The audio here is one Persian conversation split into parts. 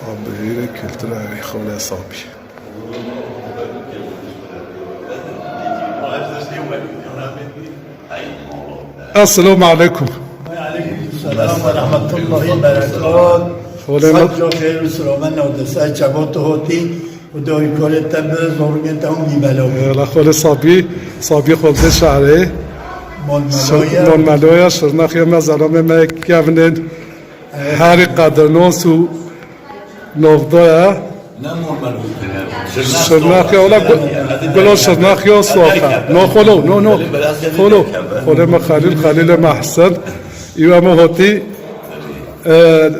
صابي كلترا خولة صابي. السلام عليكم. وعليكم السلام ورحمة الله وبركاته. صدق خير وسلامنا ودسات شبوت هوتي ودوي كل تبع زورجن تهم يبلو. لا خولة صابي خولة شعري. مون مالويا شرناخ يوم زلمة ما كيفنن هاري قدر نوسو نوفدويا. شرناخ ولا قولوا شرناخ يا صوفا نو خلو ما خليل ما حسن يوم هوتي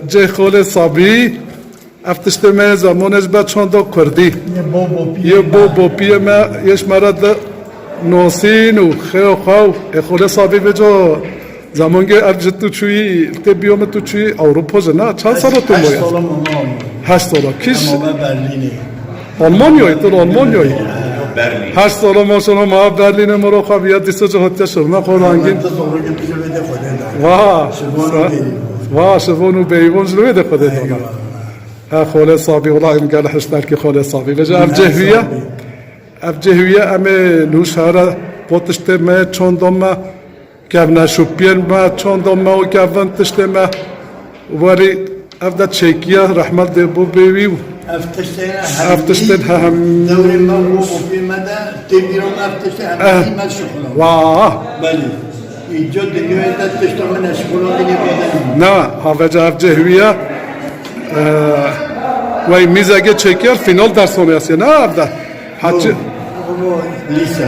جه خول صبي افتشتمه زمانش بعد چون دو کردی یه بو پی ما یش مرد نوسین و خو خول صبی بجو زمان که ارجت تو چوی ته بیام تو چوی اروپا نه چند سال تو موی 8 سال کیش آلمانیایی تو آلمانیایی 8 سال ما شما ما برلین مرا خواهیت دیسته جهت شرنا خورانگین واه شوفونو بيوون جلوه ده خده دونا ها خوله صابي والله إن قال حشتر كي خوله صابي بجا أف جهوية أمي نوشارة بوتشته ما چون دوما كابنا شوبين ما چون دوما و كابن تشته ما واري أف دا تشيكيا رحمة دي بو بيويو افتشته هم دوري ما بو في مدى تبيرون افتشته هم ما شغلهم واه بلي ایجاد دیگه دستش من اشکال دیگه بدن نه هاوجه اف جهویه وای میزگه چکر فینال در سونیاسی نه افده حچه لیسا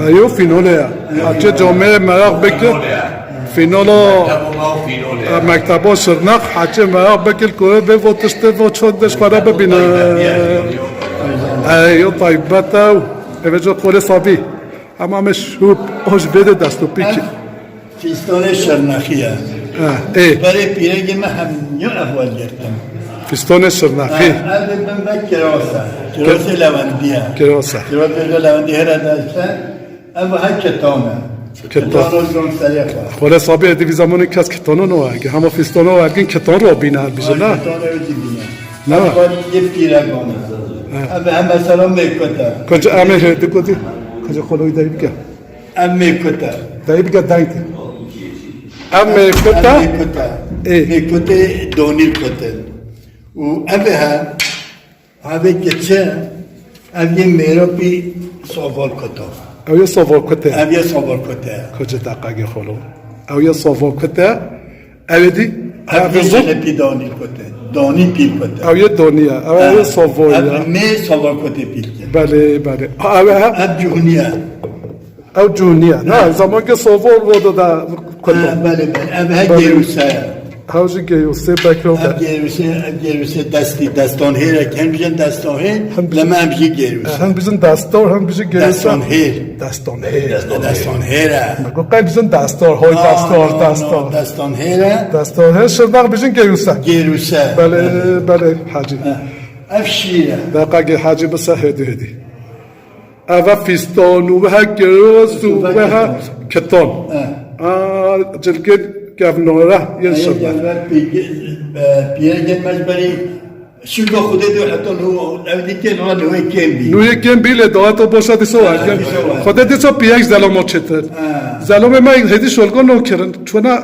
ایو فیناله حچه جامعه مراق بکر فینال مکتبا شرناق حچه مراق بکر که به واتشته و چندش خورا ببینه ایو طایبتا اوجه خوله صابی اما مشروب آج بده دستو پیکی فیستان شرناخیه برای پیرگی من همینیو اول گرفتم فیستان شرناخی من کراس لوندیه کراس لوندی هر داشتن اما ها کتانه کتان رو زن سریع خواه صابی دیوی زمانی کس کتانو نو اگه همه فیستانو اگه کتان رو بینه بیشه نه کتان رو بینه نه یه پیرگانه اما همه سلام میکته کجا امه هده کدی کجا خلوی دایی بگه امه کتا دایی بگه دایتی امه کتا میکته دونیل کتا و اوه که اوه میرا پی سوال کتا اوه سوال کتا اوه سوال کتا کجا دقیقی خلو اوه سوال کتا اوه دی اوه سنه پی دونیل کتا دونی پی کتا اوه دونیه اوه سوال اوه می سوال کتا پی بله اوه جونیه او جونیه نه زمان که سوال بوده در بله اوه گیروسه هاوجی گیروسه بکرو اب گیروسه دستان هیره که هم بیشن دستان هیر لما هم بیشن گیروسه هم بیشن دستار هم بیشن گیروسه دستان هیره نگو قیم بیشن دستار های دستان هیره شرناق بیشن گیروسه بله حاجی اف شیره دقیقی حاجی بسه هدی اوه فیستان و ها گروس و ها کتان جلگه گفنوره یه شرناق پیرگن مجبری شلو خوده دو حتی نو دیگه نوی کم بیله داعتو باشد دیسو خوده دیسو پیاک زلامو چتر زلام ما هدی شلگو نو کرن چونه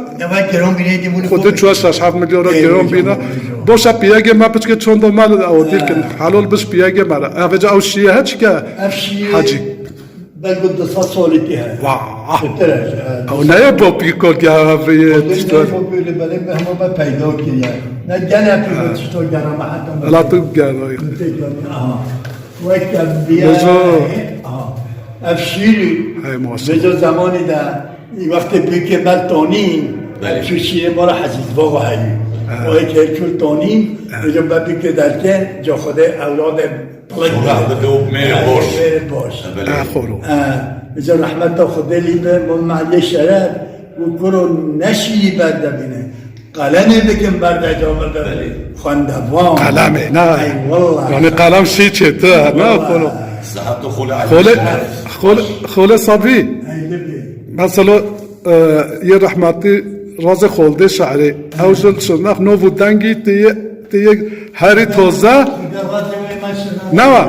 خوده چوه 6-7 میلیون را گرام بینه باشه پیاک ما پچکه چون دو مال آودیل کن حلال بش پیاک مرا اوجه او شیه ها چکه حاجی بلکه 200 سالی که ها واه او نه باپی کل که ها بیه دیشتر باپی بله به همه با پیدا کریه نه گنه پیدا چطور گرام حتی الا تو گرایی وقت بیه افشیری بجا زمانی ده وقت بیه بر تانیم چو شیره بارا حزیز باقا هایی وقت هرکول تانیم بجا ببی که درکه جا خوده اولاد میره باش اخورو بجا رحمت خوده لیبه معلی شرف و کرو نشیری برده بینه قلمه بکن برده جا برده خواندوان قلمه نه یعنی قلم شی چطه نه خوله صبری مثلا یه رحمتی راز خولده شعری اوشل شرناخ نو بودنگی دیگه هری تازه نه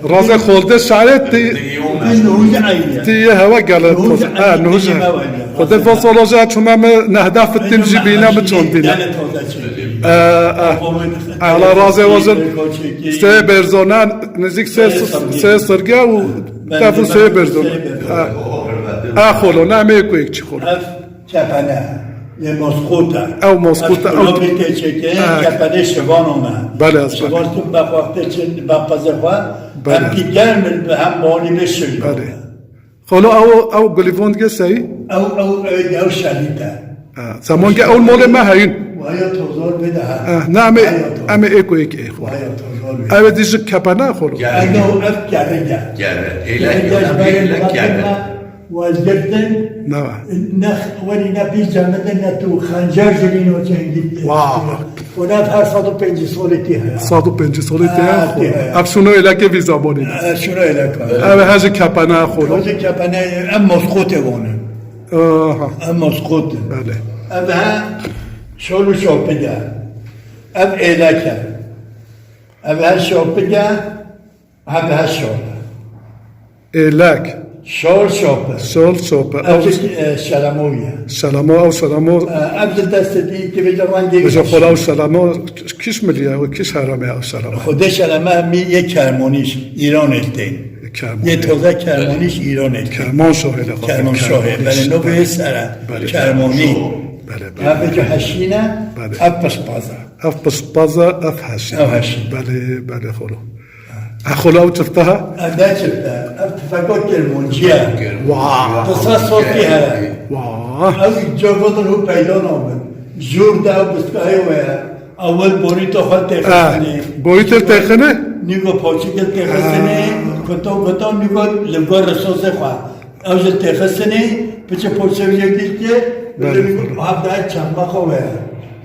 راز خورده شاید دیگه هوا گلت تازه نوش خود فاصله چون من نهده فتیم جیبینه بچون دیدم احلا رازه وزن سه برزانه نزدیک سه سرگه و دفعه سه برزانه خلو نمیه کویک چی خلو کپنه یه مسقوطه او مسقوطه او بیته چکه کپنه شبان اومد بله از شبان تو بخواهده چه بپزه خواه هم که گرم هم بانی بشوی بله خلو او گلیفوند که سی او شدیده زمان که اول مال ما هین وهي توزور بدها نه امی ایکو ایک ای خلو او دیشه کپنه خلو انه افكارجا وزرتن نه نخ ولي نبي جامدنا تو خنجر جلينو جنگيت واو ونا هر 105 سالتي ها 105 سالی خلو اب شنو الکه وی زمانی شنو لك او هجی کپنه خلو روزي كابانا ام مسقوط وانا ام مسقوط بله ابها شلو شوبدا اب الكه ابها شوبدا ابها شوب الک شول شوبه شول شوپه او شلمويه سلامو او سلامو ابدا دستي تبي رنگي بجا خدا او سلامو کیش ملیه و کیش حرامه او سلامو خودش علمه می یک کرمانیش ایران التین یه توزه کرمانیش ایران التین کرمان شاهد خدا کرمان شاهد بله نو به سره کرمانی بله ها به جو حشینه اف پس بازه اف پس بازه اف هشی اف هشی بله خدا خدا او چفتها اده چفته اف تفکر کرمانجیه واو تصا صوتی هره واو او جو بودن هو پیدا نامد جور ده و بسکایی ویا اول بوری تو خود تخصنی بویت تخنه نیگو پاچی که تخصنی کتا نیگو لگو رسوز خواه او جل تخصنی پچه پوچه ویدی که نیگو آب ده چمه خواه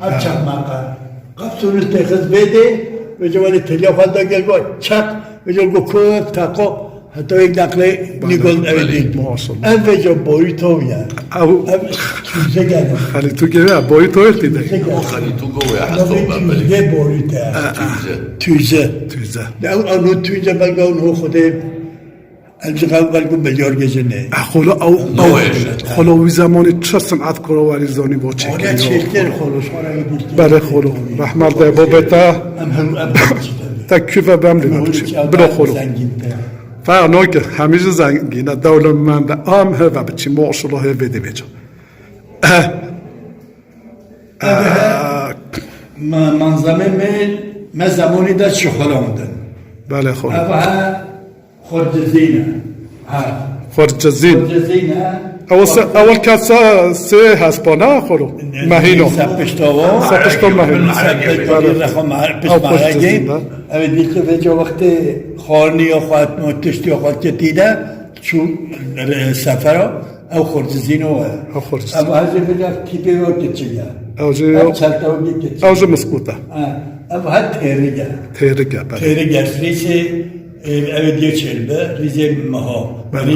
اب چمه که قب سونو تخص بیده وجه ولی تلیا خود دا گل گو چک وجه گو کب تاقو حتی یک نقله نیگو اویدی اب وجه بوری تو ویا او توزه گلو خالی تو که بویت تو التیده خلي توجو يا حسب توزه بوری تا توزه تویزه اونو توزه بلگه اونو خوده الجغل بلگه ملیار گزنه خدا او خدا وی زمانی چه صنعت کرواری زانی با چه آنها چهتر خلوش خانه دیلتی بله خدا رحمت ده بابتا تکیف بم لیده باشی بله خدا فرق نوی که همیشه زنگینه دولت من ده هم هر و بچی ماشالله هر بده بجا منظمه من زمانی ده شخلا موندن بله خدا اوها خرجزینه خرجزین خرجزینه اول کسا سه هسپانه خدا مهینو سپشتا مهینو پیش مرگه اوه دیگه به جا وقت خارنی یا خواهد نوتشتی یا خواهد که دیده چون سفره او خرجزینه او خرجزین او هزه به جا تیپه و کچیه او چلتا و کچیه اوجه مسکوته او ها تیرگه تیرگه بله تیرگه ریزه اوه دیگه چلبه ریزه مها بله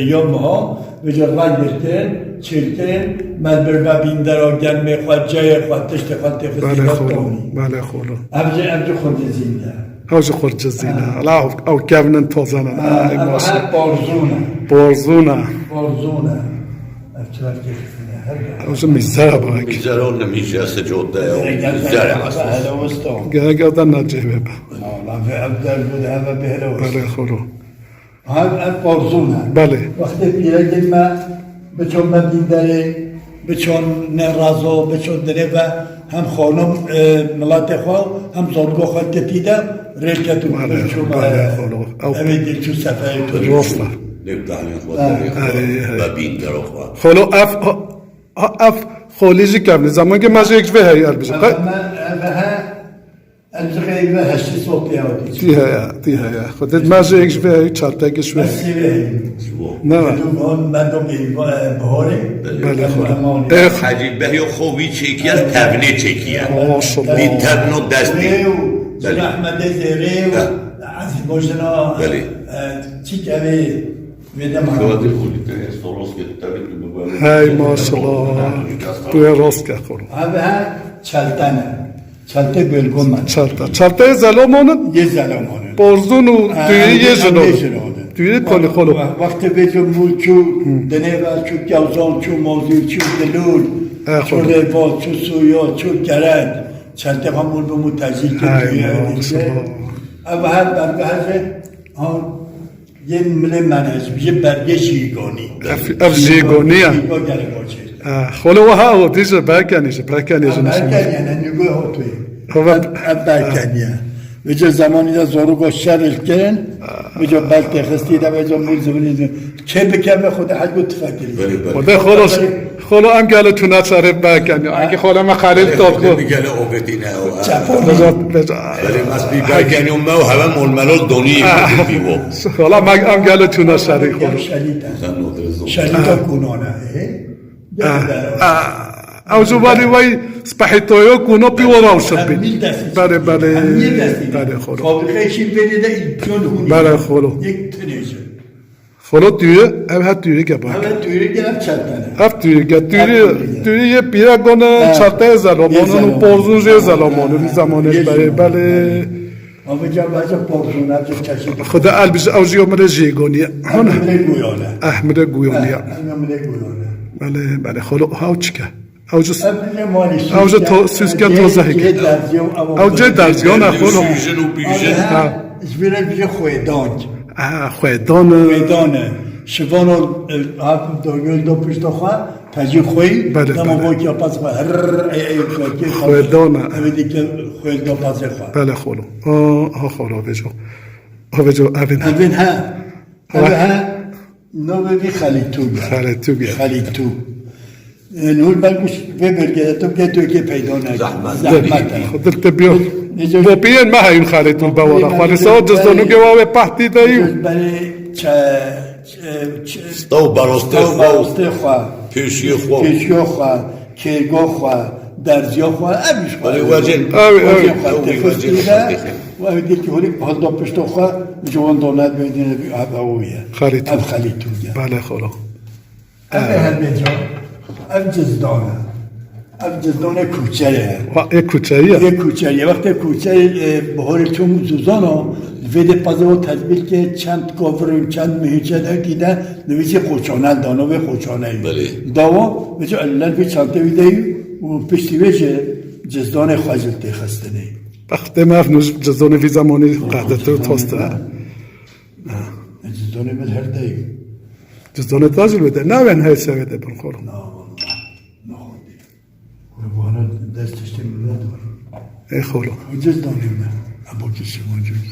یا مها به جا رنگ برتن چلتن مدبر ببینده را گرمه خواهد جای خواهد تشت خواهد بله خدا بله خدا ابجه خود زینده اوجه خرجزینه او گونن تازنه بارزونه بارزونه اوجه میزره باید میزره نمیشه سجوده و میزره اصلا گه دن نجیبه با بله خدا بارزونه بله وقتی پیرگی ما بچون مدین داره بچون نرازو بچون داره و هم خانم ملات خواه هم زنگو خواه کتیده ریل کتو بله خدا اوه دیل تو سفره تو راسته نبدأ خود و بین در خود خلو اف خالیجی کم زمان که مزه یک به هیار بشه الجغي ما هشتي صوتي هاودي تی هیا خودت مزه یک به هی چرتگش به نه مردم بهاره بله خدا حجیب بهی خوبی چیکی از تبنه چیکی هست ماشالله بی تبن و دستی بله احمد زیره و عزیز باشنا بله چی کمی ویده مردم خواهد خولی تنیز درست گفته هی ماشالله توی راست که خورو همه چلتنه چلته بلگون من چلته زلامانه یه زلمانه برزون و دوی یه جنوب دوی کلی خلو وقتی بجو موچو دنیوه چو گوزان چو موزی چو دلول چو روال چو سویا چو گرد چلته همون به متجیل که دویه او هر برگه یه مله منهج یه برگه جیگانی اف جیگانی خلو و ها و دیجه برکنیشه برکنیه نگوه ها توی برکنیه وجه زمانی دا زورو شرش کرن وجه بلت خستی دا وجه مول زبونی چه بکر خود حج بود تفکری خدا خلو ام گله تو نصره برکنی اگه خلا ما خرید داد بود میگله اوقتی نه ولی مسبی برکنی اون مو همه ململال دونی بیو خلا ما ام گله تو نصره خلو شلیتا کنانه او زبانی وای سپاهیتویو کنو پیورا شد بله خلو فابریکه‌شی بریده ایجاد هونی بله خلو یک تنیشه خلو دوی ام هر دوی که با همه دویره گرفت چلتنه هفت دوی یه پیرا گونه چلته زلامانه و پرزون جه زلامانه زمانش بله آبجا پرزون هفته چشید خدا البیز اوزی اومده جیگونیه احمد گویانیه بله خلو هاو چیکه اوج سوسکه توزه که اوج درزیان خلو ازبیره بیشه خویدان شوانو دوگل دو پشت خواه تجی خوی دما باکی پس خواه خویدان اویدی که خوید دو پس خواه بله خلو خلو اویجو اوین ها نو ببی خلیتو نور بلکش ببرگه تو که توی که پیدا نگه زحمت خودت بیو با بیان ما هایون خلیتون بوارا خواهی سا جزدانو که واوه پهتی دایو برای ستاو براسته خواه پیشی خواه کرگاه خواه درزیا خواه ابیش خواه ولی وجه و اویدی که هولی حال دو پشتو خواه جوان دولت بیدین اویه خلیتون بله خلا اوه هر بیجا اب جزدانه کوچره کوچریه وقتی کوچری بهار چون زوزانو ویده پازه و تزبیل که چند کافر چند مهیچه ده دیده نویسی خوچانه دانو به خوچانه داوا ویچه علل بی چانته ویده و پشتی ویچه جزدانه خواجلته خسته نه وقتی مفنوش جزدانه وی زمانی قهدته و تاسته جزدانه بل هر ده جزدانه تاجل بده نه وین های سویده بن خورم دستش ندار ای خلو جزدانه من ابو کسی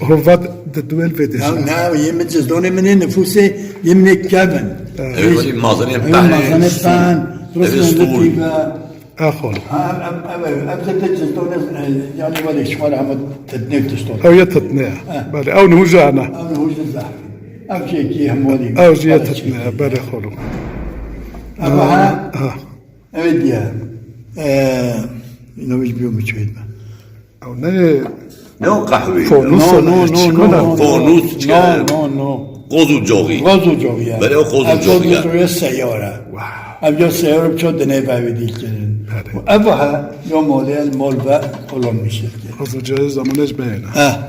هو وقت دوال ویدش نه یه من جزدانه منه نفوسه یه منه کبن ولی مازنه پن رسنده تیبه خلو ابزت جزدانه یعنی ولی شمال همه تدنیف تشتون او یه تتنیه بله او نهوجه انا او شیکی هموالی او جیه تتنیه بله خلو اما ها اویدیه اینو بیش بیو میچوید من او نه نه قهوه فانوس فانوس قوزو جاغی ولی او قوزو جاغیه سیاره ابجا سیاره بچه دنه باویدی کنن او ها یا مال و قلون میشه قوزو جاغی زمانش بینه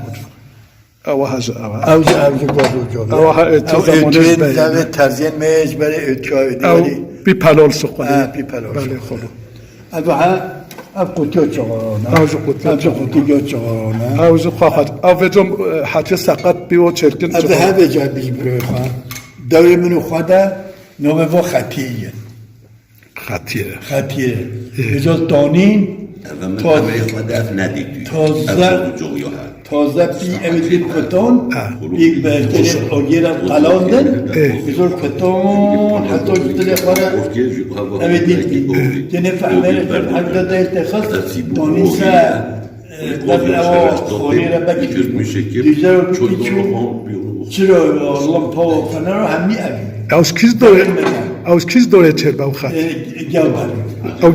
او ها قوزو جاغی او ها اتو زمانش بینه ترزین میج برای اتکای او بی پلال سقالی بی پلال بله خلو او ها او قوتیو چغارانه او جو خواهد او ویجم حتی سقط بیو چرکن او ها ویجا بیش بروی خواه دوی منو خواهده نوه و خطیه ویجا دانین تازه بی اویدید کتون بی برگره اوگیر قلاندن ویجا کتون حتی جدل خواه اویدید جنه فهمه حق داده اتخاص دانین سا دفل اوا خونی را بکی دیجه رو پیچو چرا لمپا و فنه رو همی اوید اوز کیز دوره چر باو خط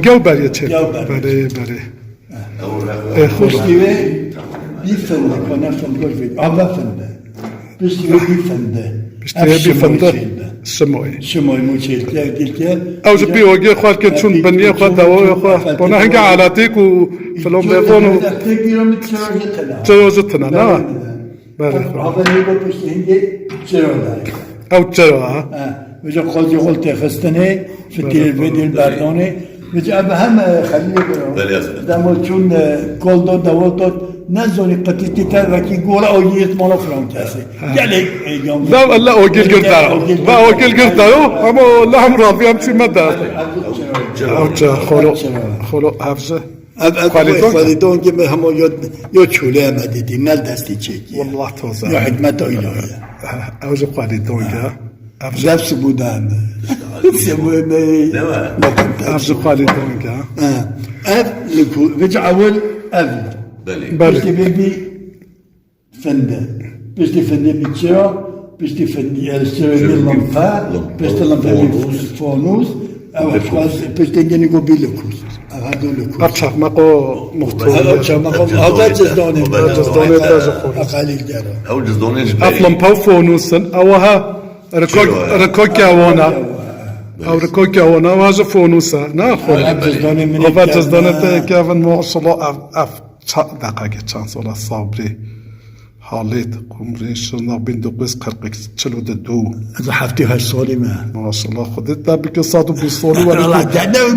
گل بریه چر بله پشتیوه بیفنده کنه فنده آبا فنده پشتیوه بیفنده بیفنده شموي شموي موشيلتي ديلتي او جبي وجه خوات كتشون بنيه خوات دواء خوات بنا هنگا علاتيك وفلوم بيفون تجوزتنا لا بله هذا اللي بس هندي تشرو او تجرا وجا قلت قلت خستني في الفيديو البردوني وجا هم خليه دمو چون كل دو دوتو نزوني قتيتي وكي قول او يت مالا فرانسي قالك يوم لا لا اوجل قرطارو لا اوجل قرطارو اما لهم راضي امشي مدى او تجا خلو حفظه خالدون که به همون یا چوله آمده دی نل دستی چکی والله توزع یا حکمت الهیه اوج خالدون که نفس بودن اوج خالدون که اف لکو وجه اول اف بشتی بی فنده بشتی فنده بیچرا بشتی فنده السر بی لنفا بشتی لنفا بی فانوس او بشتی گنی گو بی لکوس چخمقو مختوم هذا جزدانه جزدانه تاج خورد اقلیل جرا او جزدونش اطلم باو فونوسن اوها ركوك كاوانا او ركوك كاوانا واجه فونوسا ناخذ او جزدانه كافن موصله اف دقیقه چند سال صبری حالت عمری شنا بین 242 از هفته 8 سالی من ماشاءالله خودت تبریک 120 سالی ولی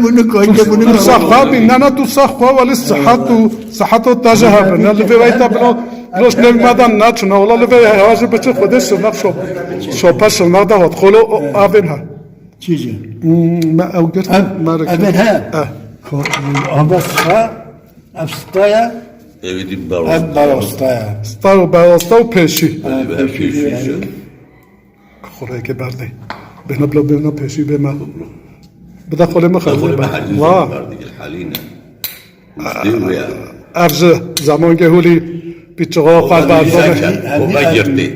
منو کوی صحابي انا تو صحوا ولا صحته تجاهب انا اللي بيت ابنو لوش نمدان ناتنا والله اللي هواجه بچه خودش نقشو شو باش نادا ادخلوا ابنها چیزی ما اوقات ما ابنها امبسها افستايا evdi باروستايا باستو پیشی خوره که برده بنا پیشی به ما بدا خوله ما خلصه واه ارز زمان که هولی پیچه خال بردانه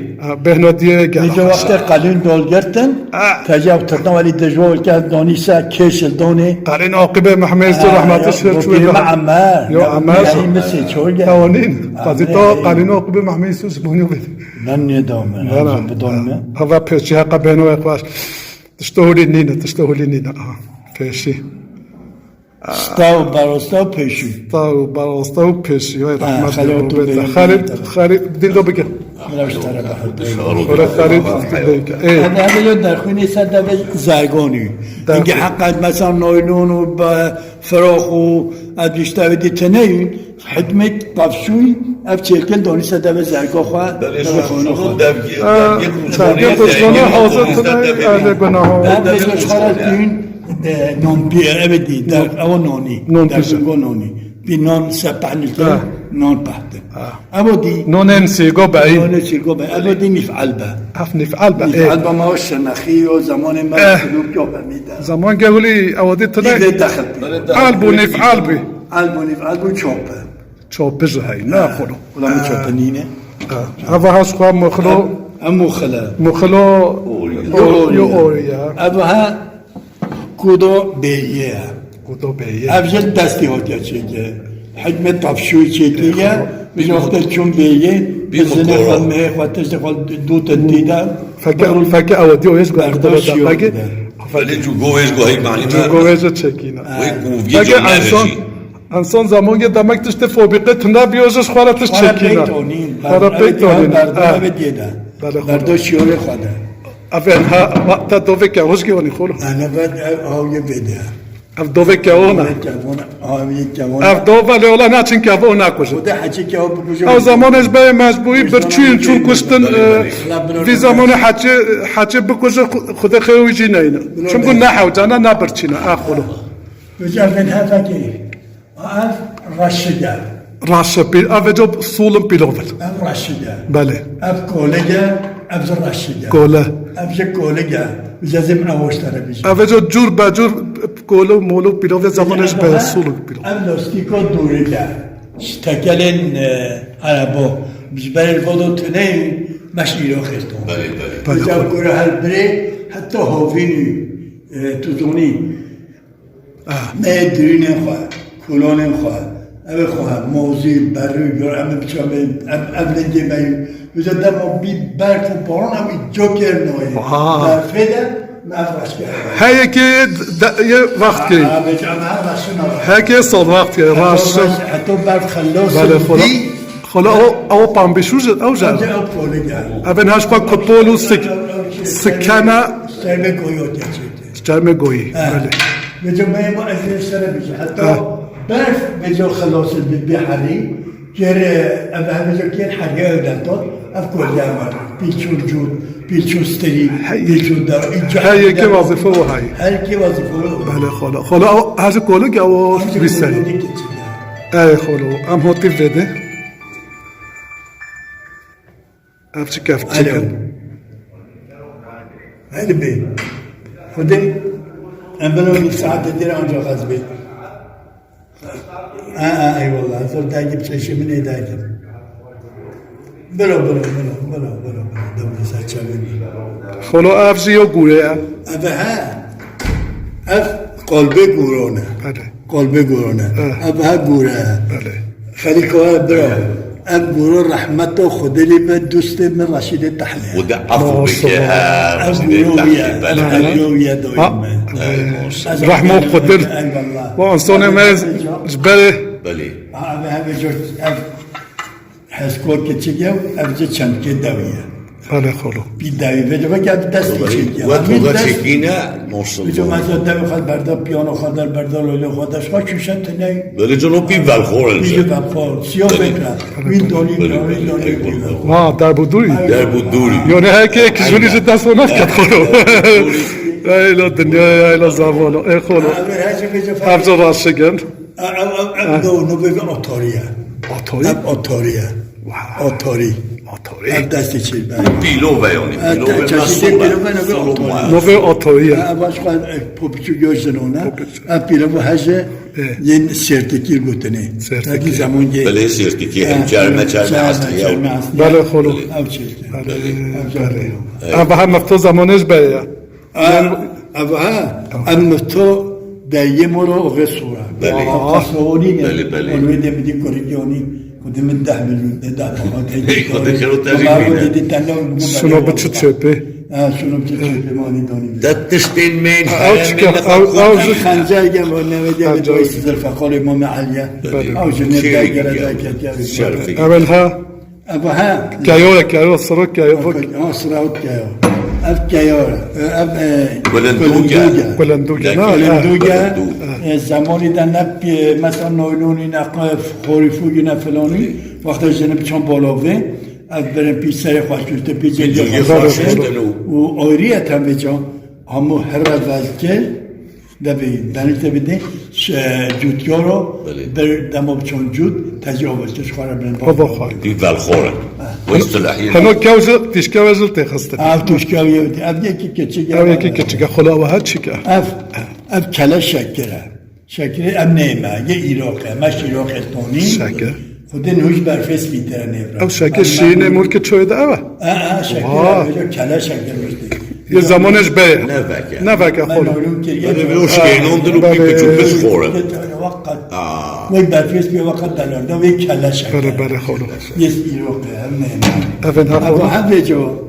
بهنا دیگه اینجا وقت قلین دول گرتن تجاوب تردن ولی دجوال که دانیسا کشل دانه قلین عاقبه محمد رحمتش شوی به عمر یا عمر یعنی مثل چول قوانین قضیه تا قلین عاقبه محمد سوس بونیو بده من ندام من بدون هوا پیشی حقا بهنو اخواش تشتهولی نینه پیشی استاو باروستاو پیشی باروستاو پیشی وای رحمت خالد دین دو بگه خالد هذا يود دخوني سد زاغوني اینکه حقا مثلا نایلون و فراخ و ادیشتر دیتنه حکمت طفشوی اف چرکل دانی سد زاغو خو خونه خو درگه دشمنه حاضر تنه اهل گناه بعد بشخار دین نون بیر ابدی در او نونی در گو نونی بی نون سپعنی که نون پهده ابدی نون سیگو بایی ابدی نفعل به نفعل به نفعل به ما شنخی و زمان ما خلوب جو بمیده زمان گهولی اودی تنه دخل قلبو نفعل بی نفعل بو چوبه چوبه جهی نه خلو ولا چوبه نینه هوا هاش خواه مخلو یو اوریا ابها کودو بیه بیه افجل دستی هاتیا چیه حجم طفشوی چیه میشه وقت چون بیه بزنه خلمه خواهتش دخل دوت دیده فکر اودی و ایش گوهر داره بگه ولی جو گوهش گوهی معنی جو گوهش چکینه بگه انسان زمان که دمک تشت فوبیقه تنه بیوزش خوارتش چکینه خورا پیتونین بردانه دیده بردو شیوره خواده افن ها وقت دوه که هوش گیونی خورو انا بعد آویه بده اف دوه که اونا اف دوه لیولا نچین که اونا کشه خدا حچی که بکشه او زمانش به مجبوری برچین چون کشتن وی زمان حچی بکشه خدا خیوی جی نینه چون کن نحو جانا نبرچینه اخولو بجا فن هفا که اف رشده راشا بيل افجو صولم بيلوفل اف رشده بله اف کولگه اف رشده كولا افجا کولگه لازم اوشتره بیشه افجو جور بجور كولو مولو بيلوفل زمانش به صولم بيلوفل اف لاستیکو دوریده شتکلن عربو بجبر الفضو تنين مش إيرو خستون بجا كره هالبري حتى هوفيني تزوني ما درين خوا كلون خوا أبي خوا موزي برو يور أم بچا أبلن جي بايو بجا دم بي بارك بورن أبي جوكر نوي فدا مفرش کرد هر یکی یه وقت که به جامعه رشن هر کی سال وقت که راش حتی برد خلاص بله خدا دی خلا او پامبشوز او جا اونجا او پوله گرد اون هاش با کتولو سکنا سرمه گویوت یچید جرم گویی بله به جامعه ما ازش سر بیشه حتی برف به جا خلاص بحری گره اوه به جا گره حریه دلتا اف کل درمار پیچون جود پیچون ستری پیچون در هر یکی وظیفه و هایی هر کی وظیفه بله خلا او هاش کولو که او بیسته ای خلا ام هاتی وده افچی کفت چکن هلی بی خودم امبلا یک ساعت دیر آنجا خواست بید ای والله اصلا داگیم چشم نیداگیم برو دوباره سرچه بید خلا افزی و گوره اوه ها اف قلبه گورونه بله قلبه گورونه اوه ها گوره بله خیلی که برو اف گورو رحمت و خودلی به دوست من رشید تحلیه وده عفو بکه اف رسیده گورویه تحلیل بله گورویه دویمه رحمه و خودل و انسان مز جبره بله همه جور حسکور که چیگه افجه چند که دویه بله خلا بی دویه وجه که دستی چیگه و تو چکینه ماشاءالله وجه مثلا دوی خواهد برده پیانو خواهد برده لوله خودش خواهد چوشن تنهی بله جنوب بی ولخور بیجه الجا بخور سیاه بکره وین دونی ما در بودوری در بود دوری یعنی هر کی کشوری شد دست و نفت کرد خلا ایلا دنیا ایلا زمانو ای خلا افزا راست شگن نو به آتاریه آتاری؟ آتاریه آتاری آتاری اب دستی چی پیلو بیانی پیلو به چشیده پیلو مسئول نوه آتاریه باش خواهد پوپچو گوشتنونه اب پیلو به هجه یه سرتکیر گوتنه تاکی زمان گه بله سیرتیکی هم چرمه اصلی بله خلو او چیز بله ام به هم مفتو زمانش بایه او مفتو دایه مرا اوغه سوره قصوانی نه اونوی دیمیدی کوریگیانی کدیم 10 میلیون 10 خدا چرا تجیبینه شنو بچه چپه شنو بچه چپه مانی دانی دتشتین من او خنجر گم و نمیدی به جای زرفقال امام علیه او جنب دایگره دایگره اول ها ها کیاره سرک کیاره سراوت کیاره اف کیاره اف بلندوگه زمانی در نب مثلا نایلونی نقاف خوریفوگی نفلانی وقتی جنب چون بالاوه از برن پیش سر خوشوشته پیش جنجا خوشوشته و آیریت هم بجا همو هر وزکل ببین دانیت بده جودیا رو بر دماب چون جود تجاوزش خواره برن بابا خواه دی ولخوره و اصطلاحی هنو کیوزه تشکیوزه تخسته اف توشکاویه بودی اف یکی کچیگه او یکی کچیگه خلا و هر چیگه اف کلا شکره ام نیمه یه ایراقه مش ایراق اتونی شکر خود نوش برفس بیتره نیبرا او شکر شیرینه ملک چویده اوه شکره کلا شکر بشتی یه زمانش به نه وکه من خلا نولون که بله بلوش که اینون دلو بی بچو بس خوره وقت وی برفس بی وقت دلارده وی کلا شکر بله خلا یه ایراقه ام نیمه اون ها ابا خلا هم بجا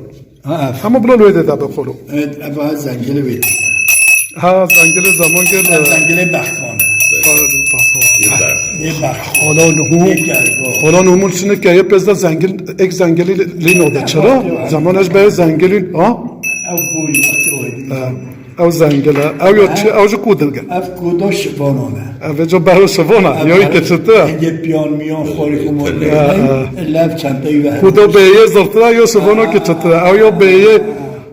همه بلو لویده ده بخلو ابا ها زنگله بید ها زنگل زمان گرد زنگله بخانه یه بخانه حالا نمون چنه که یه پزده زنگل ایک زنگلی لینوده چرا؟ زمانش به زنگلی او بوی او زنگله او یا چه او جو کودلگه اف کودو شبانونه او جو برو شبانه یا ای که چطه اگه پیان میان خوری کمون لب چنده و کودو به یه زرطه یا شبانه که چطه او یا به یه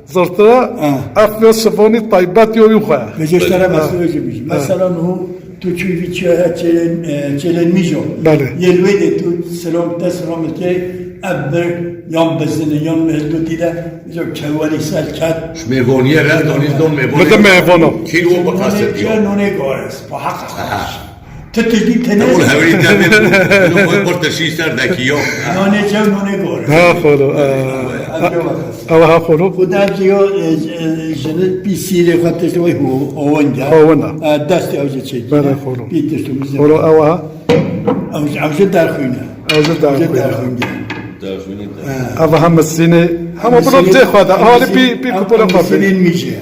زرطه اف یا شبانی طایبت یا یو خواه بجشتره مسئله جو بیشی مثلا نو تو چوی چلن میجو بله یه لویده تو سلام که ابر یان بزنه یان مهدو دیده جو کوالی سل کد میوانیه رد دانیز دون میوانیه بده میوانو کیلو بقصد چه نونه گارس با حق خواهش تو تگی تنه اون هوری دمه اینو باید برتشی سر دکیو نونه چه نونه گارس ها خلو او ها خلو خدا جیو جنه بیسیره خواهد وی هوانجا هوانجا دستی اوجه چه بله خلو بیتشتو میزه خلو او ها اوجه در خونه اوجه در خونه او هم مسینه همه برو جه خواهد حالی پی کپولا مسینه میشه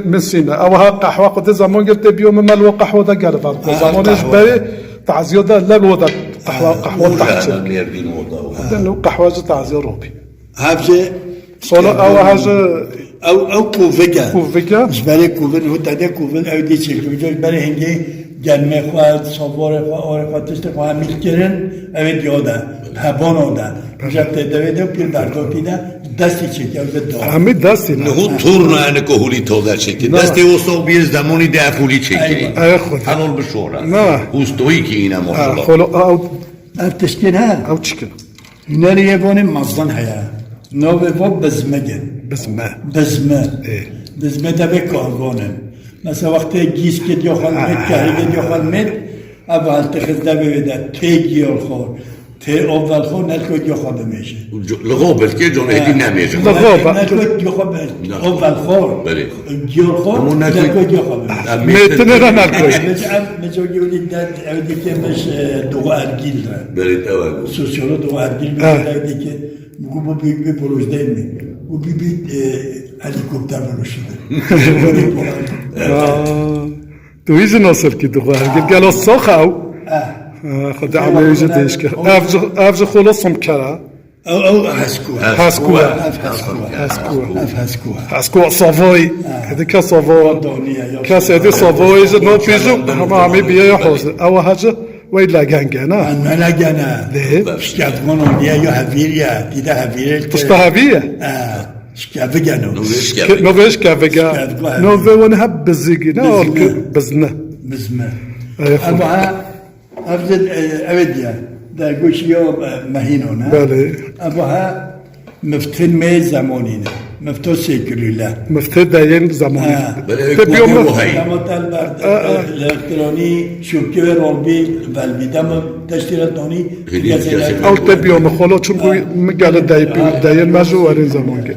مسینه اوها قهوه خود زمان گرت بیوم ملو قهوه دا گرفت زمانش بری تعزیه دا للو دا قهوه تحت لو قهوه تعزیه روبی هفته صلا اوها او کوفگا کوفگا برای کوفن هو تده کوفن او دی چیکو برای هنگی gelme خواهد سوار خواهد تشت خواهد میکردن اوید یاده هبان آده جب تدویده پیر دردو پیده دستی چکی اوید دار همه دستی نه نهو تورنا اینه که هولی توده چکی دستی اوستا بیز زمانی ده هولی چکی ای خود حلال بشوره نه اوستویی که اینه ماشالله خلو او تشکین ها او چیکن اینا رو یه مزدان هیا نوه با بزمه گن بزمه بزمه ده به کارگانه مثلا وقتی گیس که دیو خالمت کاری که دیو خالمت اول تخزده بوده تی گیار خور تی اول خور نلکو دیو خال میشه لغوبت که جون هدی نمیشه نلکو دیو خال اول خور گیار خور نلکو دیو خال میشه میتونه را نلکوی مثلا گیولی داد اودی که مش دو ارگیل را بله تو سوسیولو دو ارگیل میشه اودی که بگو با بیگ بی پروژده می و بی بی هلیکوپتر بروشیده تو ایزی ناصر کی دو هرگل گلا ساخو خود عملی جدیش که افج خلاصم کرا او هسکو صافای هذا كصافا كاس هذا صافا إذا ما بيجو هم عمي بيا حوزة أو حاجة ويلا جانجنا أنا لا جانا شكافون وليا يو هفيريا تدا هفيريا تستهبية شكاف جانو نوفيش كافجا نوفي ونهب بزيجي نقول بزنا أبوها أفضل أوديا دا گوشیو مهینو نه بله أبوها مفتن می زمانینه مفتو سیکلوله مفتن داین زمانی تبیوم مثلا الکترونی شوکی و رولبی والبیدم تشتیراتونی او تبیوم خلا چون مگال داین مجوارین زمان که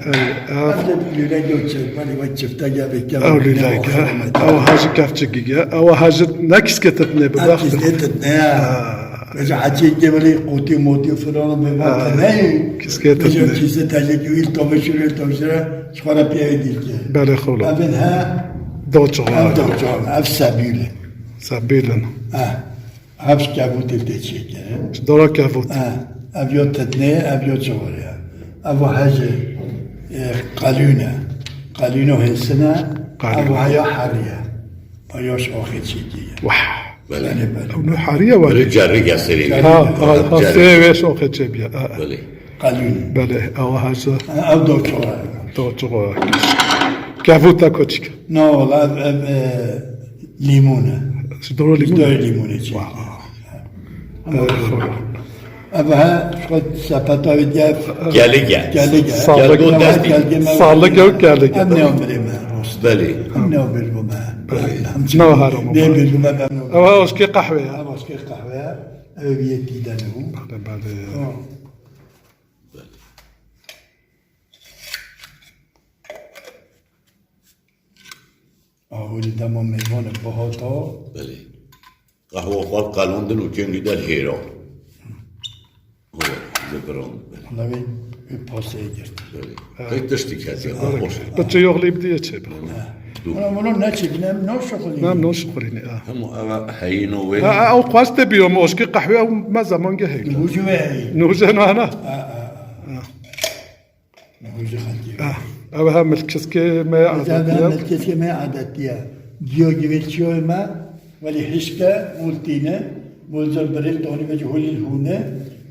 لوله گوچه ولی وقت چفته گه بکر او لوله او حاجه کفچگی او حاجه نکس کتتنه ببخت نکس کتتنه مثلا حاجی که ولی قوتی موتی فلان به وقت نه کسکت مثلا چیز تجربی تومشوره شخورا پیای دیگه بله خلا اول ها دوچه اف سبیله سبیلن هفش کبوت التچیه که دارا کبوت اویا تدنه اویا چواره او حاجه قلونه هنسنه او هیا حریه هیاش آخی چیدیه بله اونو حریه ولی جری گسری سیوش آخه چه بیا بله قلونه بله او حاجه او دوچه کبوت کوچیک نه ولی لیمونه دارا لیمونه چی أبها شو سبتة وديا جالجة صالك أو جالجة أمني أمري ما بلي أمني أمري ما ما هرم ده بيجو ما أو أشكي قهوة أو أشكي قهوة أو بيجي دانو بعد أول دم ميمون بهاتا بلي قهوة خال قالون دلو جنگي در هيرو هو زبرون نبي بپاسه گرد بلي تشتي كاتي بچه یغلی بدیه چه أنا منو ناتشي بنام نوشخلي نام نوشخليني هم هينو وين أو قاست بيوم أشكي قهوة أو ما زمان جهيك نوجوه نوجه أنا نوجه خلدي أو هم الكسكة ما هذا الكسكة ما عادتيا جيو جبتشو ما ولی هشکه مولتینه مولزر برای دانی مجهولی الهونه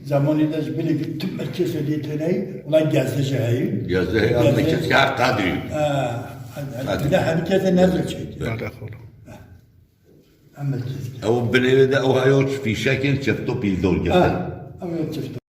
زمانی داشت بلی که تم مرکز لیتنهی ولی گازده جایی گازده هم کسی هر قدری ده حرکت نظر چید بله خلا او بلی ده او هایوش فی شکل چفتو پیل دور گرده او چفتو